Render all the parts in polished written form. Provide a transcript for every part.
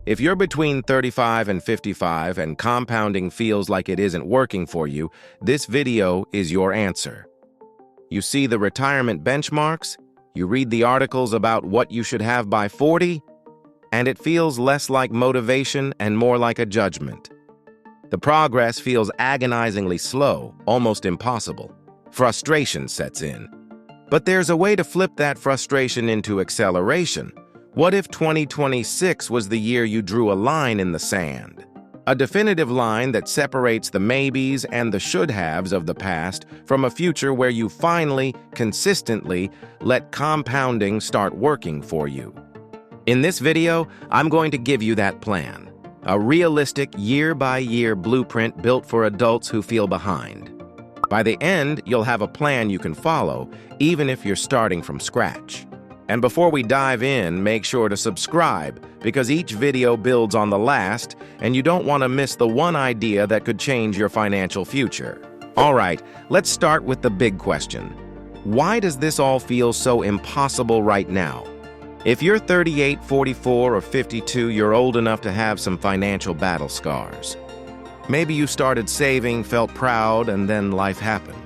If you're between 35 and 55 and compounding feels like it isn't working for you, this video is your answer. You see the retirement benchmarks, you read the articles about what you should have by 40, and it feels less like motivation and more like a judgment. The progress feels agonizingly slow, almost impossible. Frustration sets in. But there's a way to flip that frustration into acceleration. What if 2026 was the year you drew a line in the sand? A definitive line that separates the maybes and the should-haves of the past from a future where you finally, consistently, let compounding start working for you. In this video, I'm going to give you that plan. A realistic year-by-year blueprint built for adults who feel behind. By the end, you'll have a plan you can follow, even if you're starting from scratch. And before we dive in, make sure to subscribe, because each video builds on the last, and you don't want to miss the one idea that could change your financial future. All right, let's start with the big question. Why does this all feel so impossible right now? If you're 38, 44, or 52, you're old enough to have some financial battle scars. Maybe you started saving, felt proud, and then life happened.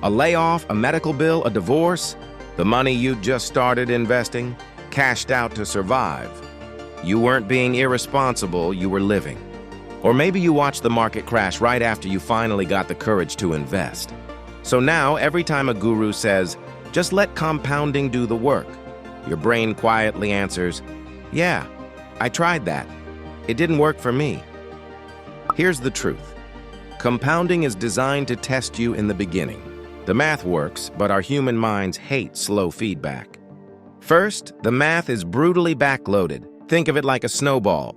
A layoff, a medical bill, a divorce, the money you just started investing, cashed out to survive. You weren't being irresponsible, you were living. Or maybe you watched the market crash right after you finally got the courage to invest. So now, every time a guru says, just let compounding do the work, your brain quietly answers, yeah, I tried that. It didn't work for me. Here's the truth. Compounding is designed to test you in the beginning. The math works, but our human minds hate slow feedback. First, the math is brutally backloaded. Think of it like a snowball.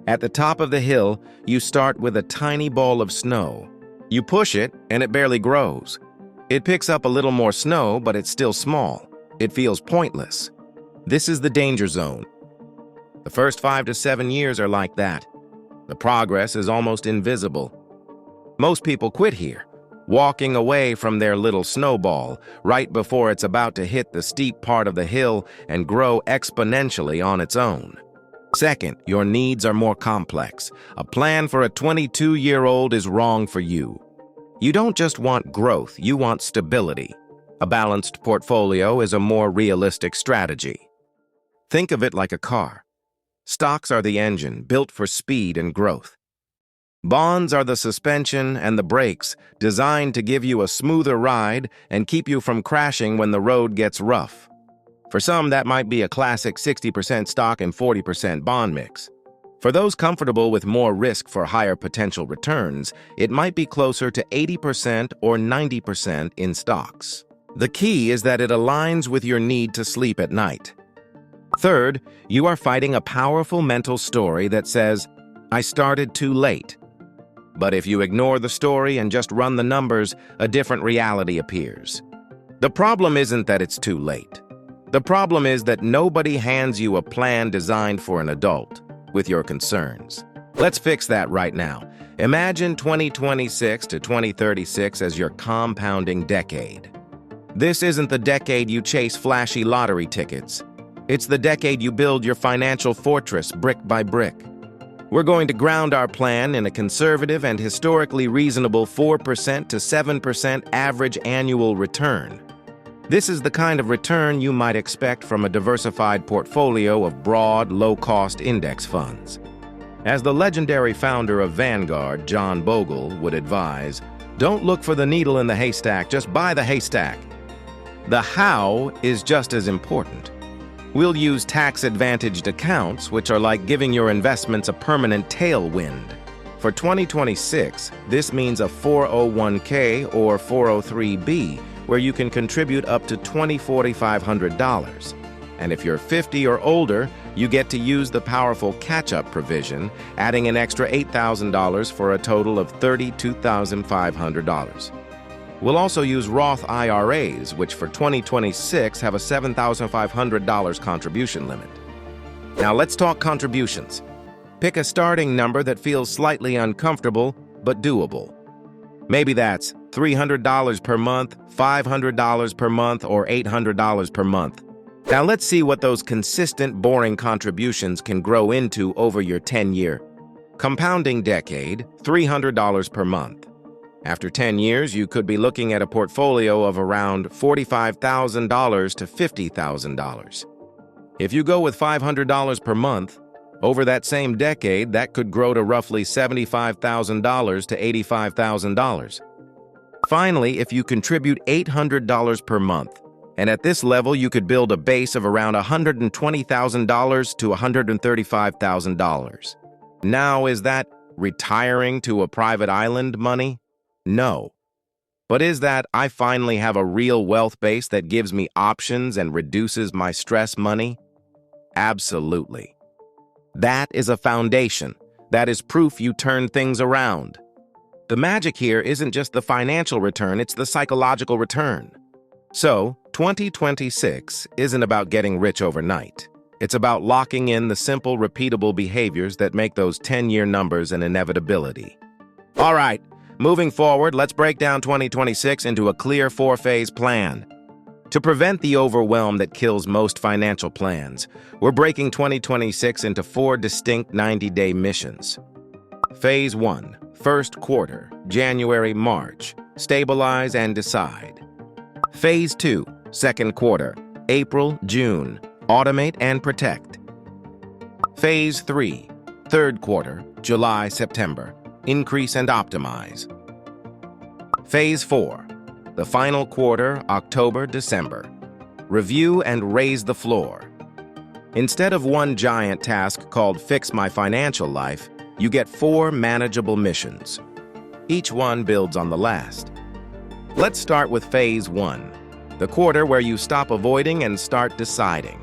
At the top of the hill, you start with a tiny ball of snow. You push it, and it barely grows. It picks up a little more snow, but it's still small. It feels pointless. This is the danger zone. The first 5 to 7 years are like that. The progress is almost invisible. Most people quit here, walking away from their little snowball right before it's about to hit the steep part of the hill and grow exponentially on its own. Second, your needs are more complex. A plan for a 22-year-old is wrong for you. You don't just want growth, you want stability. A balanced portfolio is a more realistic strategy. Think of it like a car. Stocks are the engine, built for speed and growth. Bonds are the suspension and the brakes, designed to give you a smoother ride and keep you from crashing when the road gets rough. For some, that might be a classic 60% stock and 40% bond mix. For those comfortable with more risk for higher potential returns, it might be closer to 80% or 90% in stocks. The key is that it aligns with your need to sleep at night. Third, you are fighting a powerful mental story that says, I started too late. But if you ignore the story and just run the numbers, a different reality appears. The problem isn't that it's too late. The problem is that nobody hands you a plan designed for an adult with your concerns. Let's fix that right now. Imagine 2026 to 2036 as your compounding decade. This isn't the decade you chase flashy lottery tickets. It's the decade you build your financial fortress brick by brick. We're going to ground our plan in a conservative and historically reasonable 4% to 7% average annual return. This is the kind of return you might expect from a diversified portfolio of broad, low-cost index funds. As the legendary founder of Vanguard, John Bogle, would advise, don't look for the needle in the haystack, just buy the haystack. The how is just as important. We'll use tax-advantaged accounts, which are like giving your investments a permanent tailwind. For 2026, this means a 401k or 403b, where you can contribute up to $4,500. And if you're 50 or older, you get to use the powerful catch-up provision, adding an extra $8,000 for a total of $32,500. We'll also use Roth IRAs, which for 2026 have a $7,500 contribution limit. Now let's talk contributions. Pick a starting number that feels slightly uncomfortable, but doable. Maybe that's $300 per month, $500 per month, or $800 per month. Now let's see what those consistent, boring contributions can grow into over your 10-year compounding decade, $300 per month. After 10 years, you could be looking at a portfolio of around $45,000 to $50,000. If you go with $500 per month, over that same decade, that could grow to roughly $75,000 to $85,000. Finally, if you contribute $800 per month, and at this level, you could build a base of around $120,000 to $135,000. Now, is that retiring to a private island money? No. But is that I finally have a real wealth base that gives me options and reduces my stress money? Absolutely. That is a foundation. That is proof you turn things around. The magic here isn't just the financial return, it's the psychological return. So, 2026 isn't about getting rich overnight. It's about locking in the simple, repeatable behaviors that make those 10-year numbers an inevitability. All right, moving forward, let's break down 2026 into a clear 4-phase plan. To prevent the overwhelm that kills most financial plans, we're breaking 2026 into 4 distinct 90-day missions. Phase 1, first quarter, January-March, stabilize and decide. Phase 2, second quarter, April-June, automate and protect. Phase 3, third quarter, July-September, increase and optimize. Phase 4, the final quarter, October-December, review and raise the floor. Instead of one giant task called Fix My Financial Life, you get 4 manageable missions. Each one builds on the last. Let's start with Phase 1, the quarter where you stop avoiding and start deciding.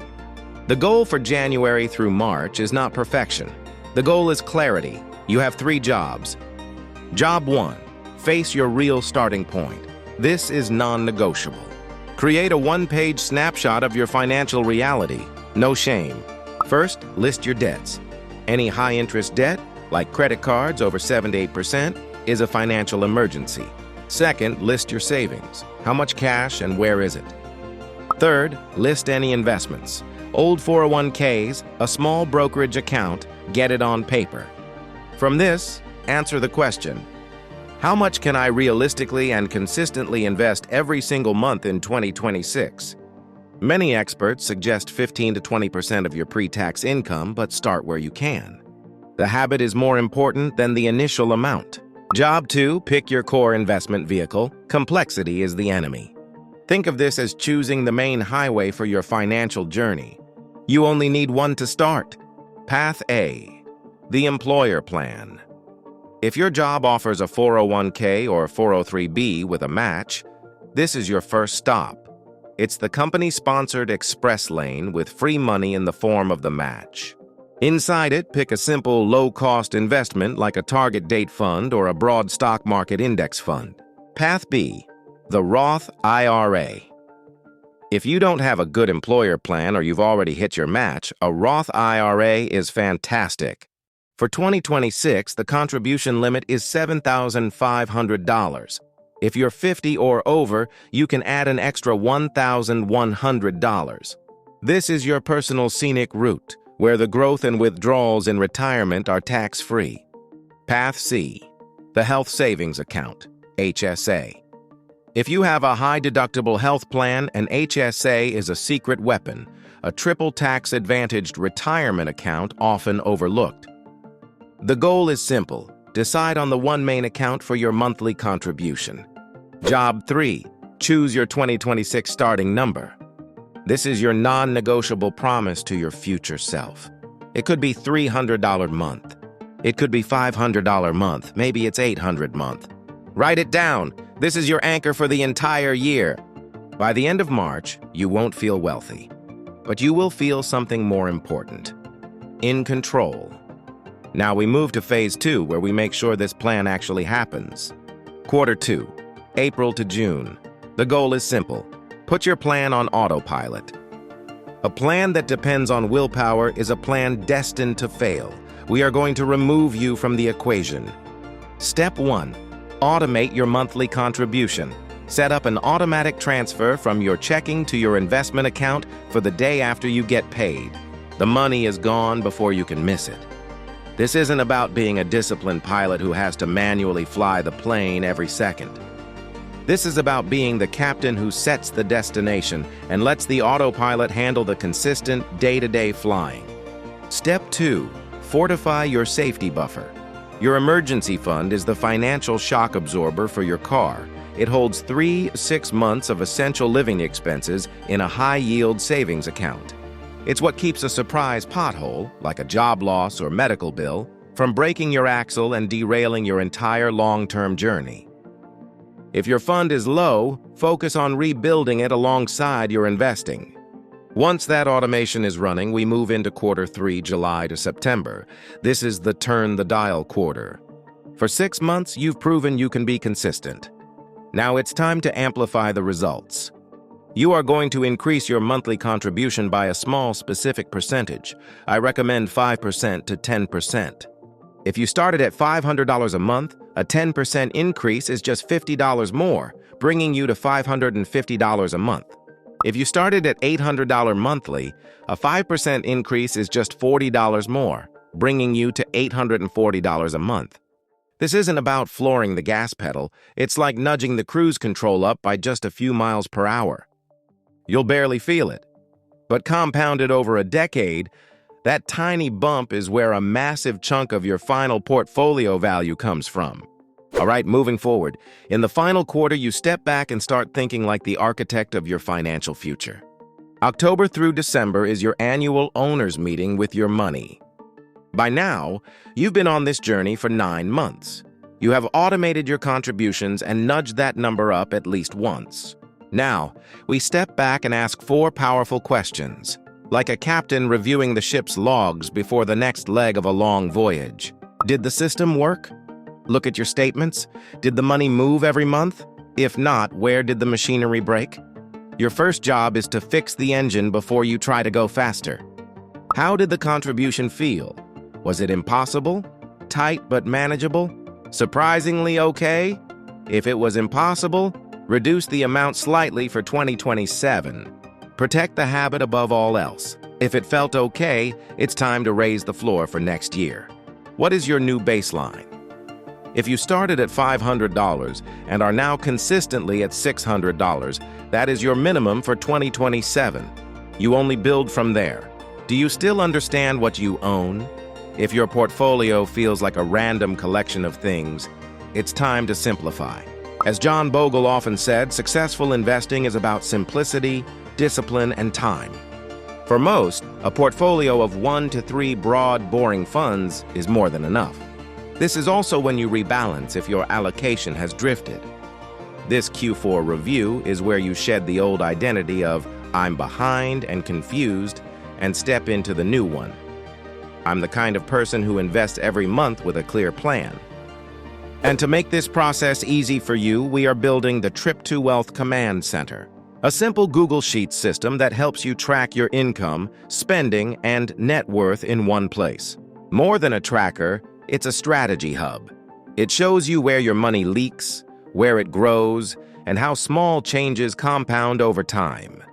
The goal for January through March is not perfection. The goal is clarity. You have 3 jobs. Job 1, face your real starting point. This is non-negotiable. Create a 1-page snapshot of your financial reality. No shame. First, list your debts. Any high-interest debt, like credit cards over 7 to 8%, is a financial emergency. Second, list your savings. How much cash and where is it? Third, list any investments. Old 401ks, a small brokerage account, get it on paper. From this, answer the question, how much can I realistically and consistently invest every single month in 2026? Many experts suggest 15 to 20% of your pre-tax income, but start where you can. The habit is more important than the initial amount. Job 2, pick your core investment vehicle. Complexity is the enemy. Think of this as choosing the main highway for your financial journey. You only need one to start. Path A, the employer plan. If your job offers a 401k or 403b with a match, this is your first stop. It's the company-sponsored express lane with free money in the form of the match. Inside it, pick a simple, low-cost investment like a target date fund or a broad stock market index fund. Path B, the Roth IRA. If you don't have a good employer plan or you've already hit your match, a Roth IRA is fantastic. For 2026, the contribution limit is $7,500. If you're 50 or over, you can add an extra $1,100. This is your personal scenic route, where the growth and withdrawals in retirement are tax-free. Path C, the Health Savings Account, HSA. If you have a high-deductible health plan, an HSA is a secret weapon, a triple tax-advantaged retirement account often overlooked. The goal is simple. Decide on the one main account for your monthly contribution. Job 3, choose your 2026 starting number. This is your non-negotiable promise to your future self. It could be $300 a month. It could be $500 a month. Maybe it's $800 a month. Write it down. This is your anchor for the entire year. By the end of March, you won't feel wealthy, but you will feel something more important. In control. Now we move to Phase 2, where we make sure this plan actually happens. Quarter 2, April to June. The goal is simple. Put your plan on autopilot. A plan that depends on willpower is a plan destined to fail. We are going to remove you from the equation. Step 1, automate your monthly contribution. Set up an automatic transfer from your checking to your investment account for the day after you get paid. The money is gone before you can miss it. This isn't about being a disciplined pilot who has to manually fly the plane every second. This is about being the captain who sets the destination and lets the autopilot handle the consistent day-to-day flying. Step 2. Fortify your safety buffer. Your emergency fund is the financial shock absorber for your car. It holds 3-6 months of essential living expenses in a high-yield savings account. It's what keeps a surprise pothole, like a job loss or medical bill, from breaking your axle and derailing your entire long-term journey. If your fund is low, focus on rebuilding it alongside your investing. Once that automation is running, we move into quarter 3, July to September. This is the turn the dial quarter. For 6 months, you've proven you can be consistent. Now it's time to amplify the results. You are going to increase your monthly contribution by a small specific percentage. I recommend 5% to 10%. If you started at $500 a month, a 10% increase is just $50 more, bringing you to $550 a month. If you started at $800 monthly, a 5% increase is just $40 more, bringing you to $840 a month. This isn't about flooring the gas pedal. It's like nudging the cruise control up by just a few miles per hour. You'll barely feel it. But compounded over a decade, that tiny bump is where a massive chunk of your final portfolio value comes from. All right, moving forward. In the final quarter, you step back and start thinking like the architect of your financial future. October through December is your annual owner's meeting with your money. By now, you've been on this journey for 9 months. You have automated your contributions and nudged that number up at least once. Now, we step back and ask 4 powerful questions, like a captain reviewing the ship's logs before the next leg of a long voyage. Did the system work? Look at your statements. Did the money move every month? If not, where did the machinery break? Your first job is to fix the engine before you try to go faster. How did the contribution feel? Was it impossible? Tight but manageable? Surprisingly okay? If it was impossible, reduce the amount slightly for 2027. Protect the habit above all else. If it felt okay, it's time to raise the floor for next year. What is your new baseline? If you started at $500 and are now consistently at $600, that is your minimum for 2027. You only build from there. Do you still understand what you own? If your portfolio feels like a random collection of things, it's time to simplify. As John Bogle often said, successful investing is about simplicity, discipline, and time. For most, a portfolio of 1 to 3 broad, boring funds is more than enough. This is also when you rebalance if your allocation has drifted. This Q4 review is where you shed the old identity of "I'm behind and confused" and step into the new one. I'm the kind of person who invests every month with a clear plan. And to make this process easy for you, we are building the Trip to Wealth Command Center, a simple Google Sheets system that helps you track your income, spending, and net worth in one place. More than a tracker, it's a strategy hub. It shows you where your money leaks, where it grows, and how small changes compound over time.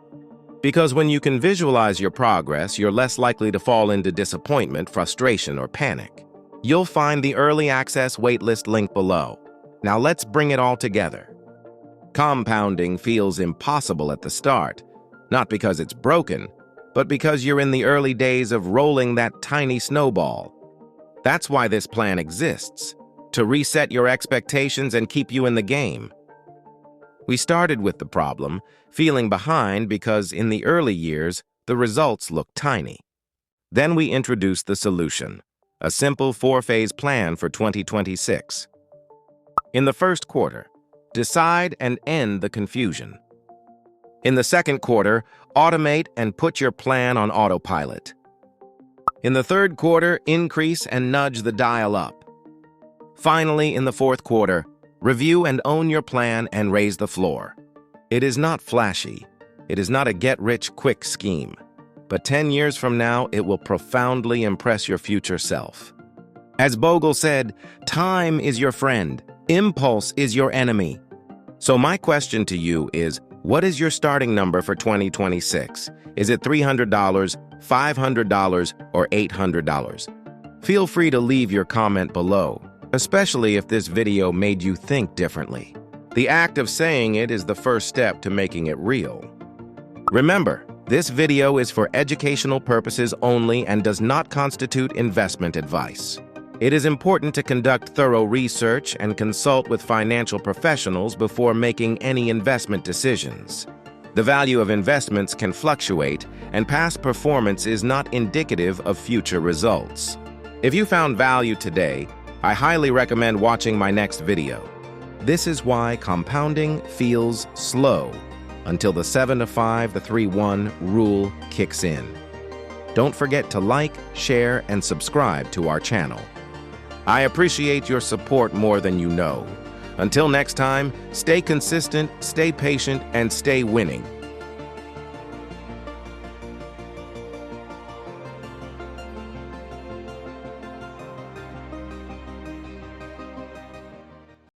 Because when you can visualize your progress, you're less likely to fall into disappointment, frustration, or panic. You'll find the early access waitlist link below. Now let's bring it all together. Compounding feels impossible at the start, not because it's broken, but because you're in the early days of rolling that tiny snowball. That's why this plan exists, to reset your expectations and keep you in the game. We started with the problem, feeling behind because in the early years, the results looked tiny. Then we introduced the solution, a simple 4-phase plan for 2026. In the first quarter, decide and end the confusion. In the second quarter, automate and put your plan on autopilot. In the third quarter, increase and nudge the dial up. Finally, in the fourth quarter, review and own your plan and raise the floor. It is not flashy. It is not a get-rich-quick scheme. But 10 years from now, it will profoundly impress your future self. As Bogle said, time is your friend. Impulse is your enemy. So my question to you is, what is your starting number for 2026? Is it $300, $500, or $800? Feel free to leave your comment below, especially if this video made you think differently. The act of saying it is the first step to making it real. Remember, this video is for educational purposes only and does not constitute investment advice. It is important to conduct thorough research and consult with financial professionals before making any investment decisions. The value of investments can fluctuate, and past performance is not indicative of future results. If you found value today, I highly recommend watching my next video. This is why compounding feels slow until the 7 to 5 to 3-1 rule kicks in. Don't forget to like, share, and subscribe to our channel. I appreciate your support more than you know. Until next time, stay consistent, stay patient, and stay winning.